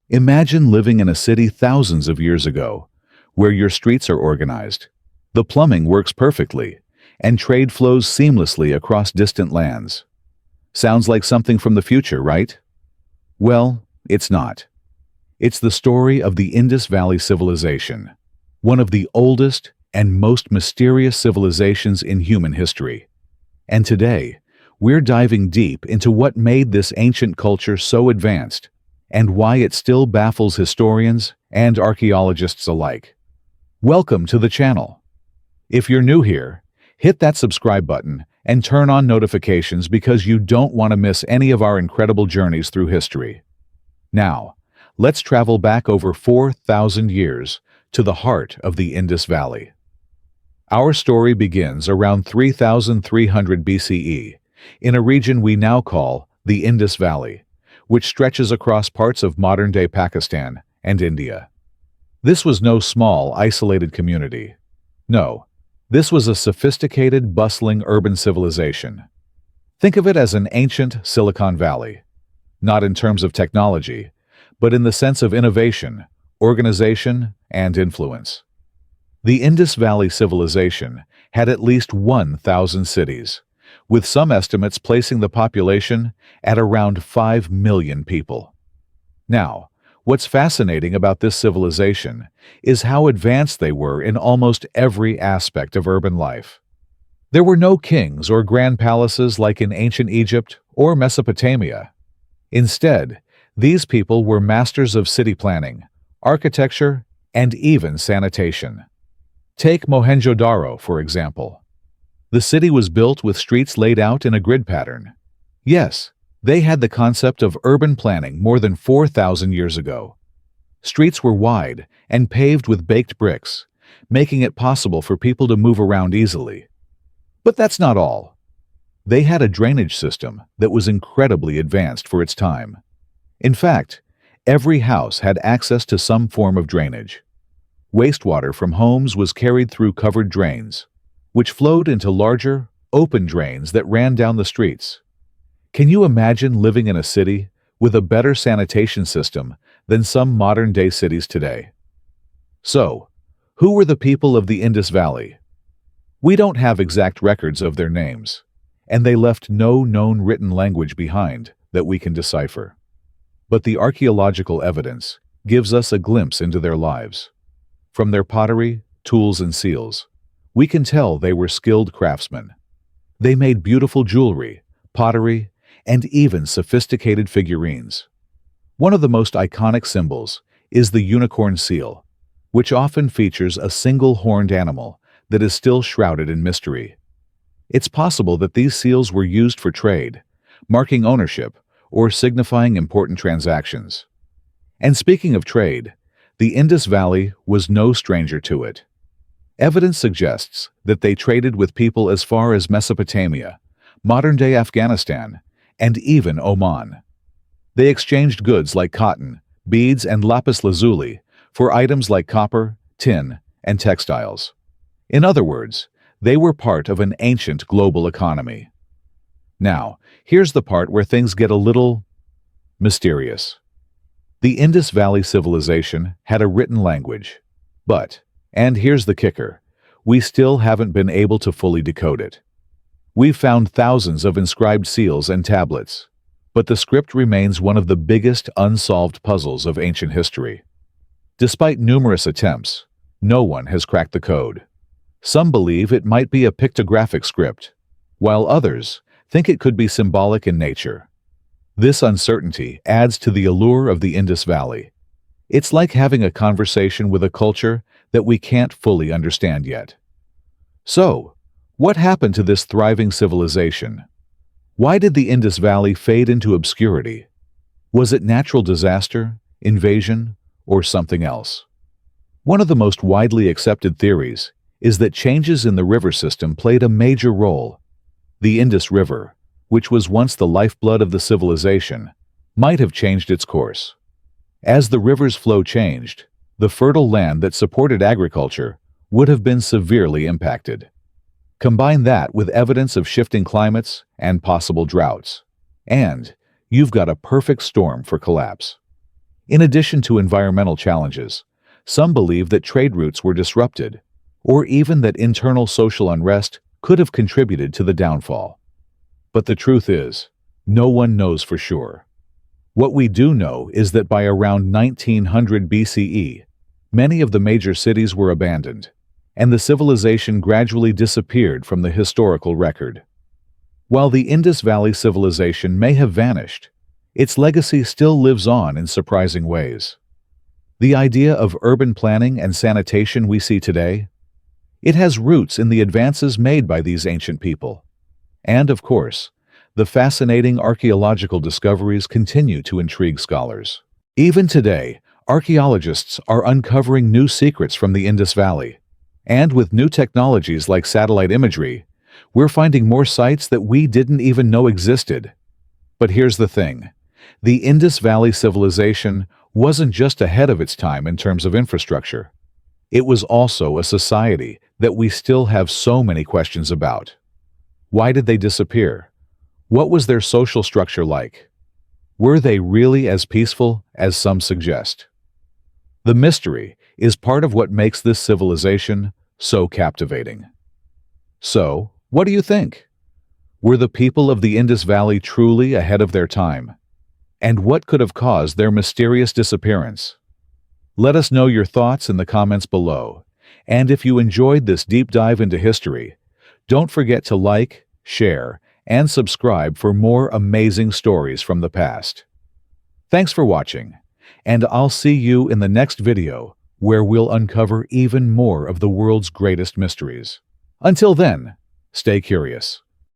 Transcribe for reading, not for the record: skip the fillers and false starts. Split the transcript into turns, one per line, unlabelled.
Imagine living in a city thousands of years ago, where your streets are organized, the plumbing works perfectly, and trade flows seamlessly across distant lands. Sounds like something from the future, right? Well, it's not. It's the story of the Indus Valley Civilization, one of the oldest and most mysterious civilizations in human history. And today, we're diving deep into what made this ancient culture so advanced and why it still baffles historians and archaeologists alike. Welcome to the channel. If you're new here, hit that subscribe button and turn on notifications because you don't want to miss any of our incredible journeys through history. Now, let's travel back over 4,000 years to the heart of the Indus Valley. Our story begins around 3,300 BCE in a region we now call the Indus Valley, which stretches across parts of modern-day Pakistan and India. This was no small, isolated community. No, this was a sophisticated, bustling urban civilization. Think of it as an ancient Silicon Valley, not in terms of technology, but in the sense of innovation, organization, and influence. The Indus Valley Civilization had at least 1,000 cities, with some estimates placing the population at around 5 million people. Now, what's fascinating about this civilization is how advanced they were in almost every aspect of urban life. There were no kings or grand palaces like in ancient Egypt or Mesopotamia. Instead, these people were masters of city planning, architecture, and even sanitation. Take Mohenjo-Daro, for example. The city was built with streets laid out in a grid pattern. Yes, they had the concept of urban planning more than 4,000 years ago. Streets were wide and paved with baked bricks, making it possible for people to move around easily. But that's not all. They had a drainage system that was incredibly advanced for its time. In fact, every house had access to some form of drainage. Wastewater from homes was carried through covered drains, which flowed into larger, open drains that ran down the streets. Can you imagine living in a city with a better sanitation system than some modern-day cities today? So, who were the people of the Indus Valley? We don't have exact records of their names, and they left no known written language behind that we can decipher. But the archaeological evidence gives us a glimpse into their lives. From their pottery, tools, and seals, we can tell they were skilled craftsmen. They made beautiful jewelry, pottery, and even sophisticated figurines. One of the most iconic symbols is the unicorn seal, which often features a single horned animal that is still shrouded in mystery. It's possible that these seals were used for trade, marking ownership, or signifying important transactions. And speaking of trade, the Indus Valley was no stranger to it. Evidence suggests that they traded with people as far as Mesopotamia, modern-day Afghanistan, and even Oman. They exchanged goods like cotton, beads, and lapis lazuli for items like copper, tin, and textiles. In other words, they were part of an ancient global economy. Now, here's the part where things get a little mysterious. The Indus Valley Civilization had a written language, but, and here's the kicker, we still haven't been able to fully decode it. We've found thousands of inscribed seals and tablets, but the script remains one of the biggest unsolved puzzles of ancient history. Despite numerous attempts, no one has cracked the code. Some believe it might be a pictographic script, while others think it could be symbolic in nature. This uncertainty adds to the allure of the Indus Valley. It's like having a conversation with a culture that we can't fully understand yet. So, what happened to this thriving civilization? Why did the Indus Valley fade into obscurity? Was it natural disaster, invasion, or something else? One of the most widely accepted theories is that changes in the river system played a major role. The Indus River, which was once the lifeblood of the civilization, might have changed its course. As the river's flow changed, the fertile land that supported agriculture would have been severely impacted. Combine that with evidence of shifting climates and possible droughts, and you've got a perfect storm for collapse. In addition to environmental challenges, some believe that trade routes were disrupted, or even that internal social unrest could have contributed to the downfall. But the truth is, no one knows for sure. What we do know is that by around 1900 BCE, many of the major cities were abandoned, and the civilization gradually disappeared from the historical record. While the Indus Valley Civilization may have vanished, its legacy still lives on in surprising ways. The idea of urban planning and sanitation we see today, it has roots in the advances made by these ancient people. And, of course, the fascinating archaeological discoveries continue to intrigue scholars. Even today, archaeologists are uncovering new secrets from the Indus Valley. And with new technologies like satellite imagery, we're finding more sites that we didn't even know existed. But here's the thing. The Indus Valley Civilization wasn't just ahead of its time in terms of infrastructure. It was also a society that we still have so many questions about. Why did they disappear? What was their social structure like? Were they really as peaceful as some suggest? The mystery is part of what makes this civilization so captivating. So, what do you think? Were the people of the Indus Valley truly ahead of their time? And what could have caused their mysterious disappearance? Let us know your thoughts in the comments below. And if you enjoyed this deep dive into history, don't forget to like, share, and subscribe for more amazing stories from the past. Thanks for watching, and I'll see you in the next video where we'll uncover even more of the world's greatest mysteries. Until then, stay curious.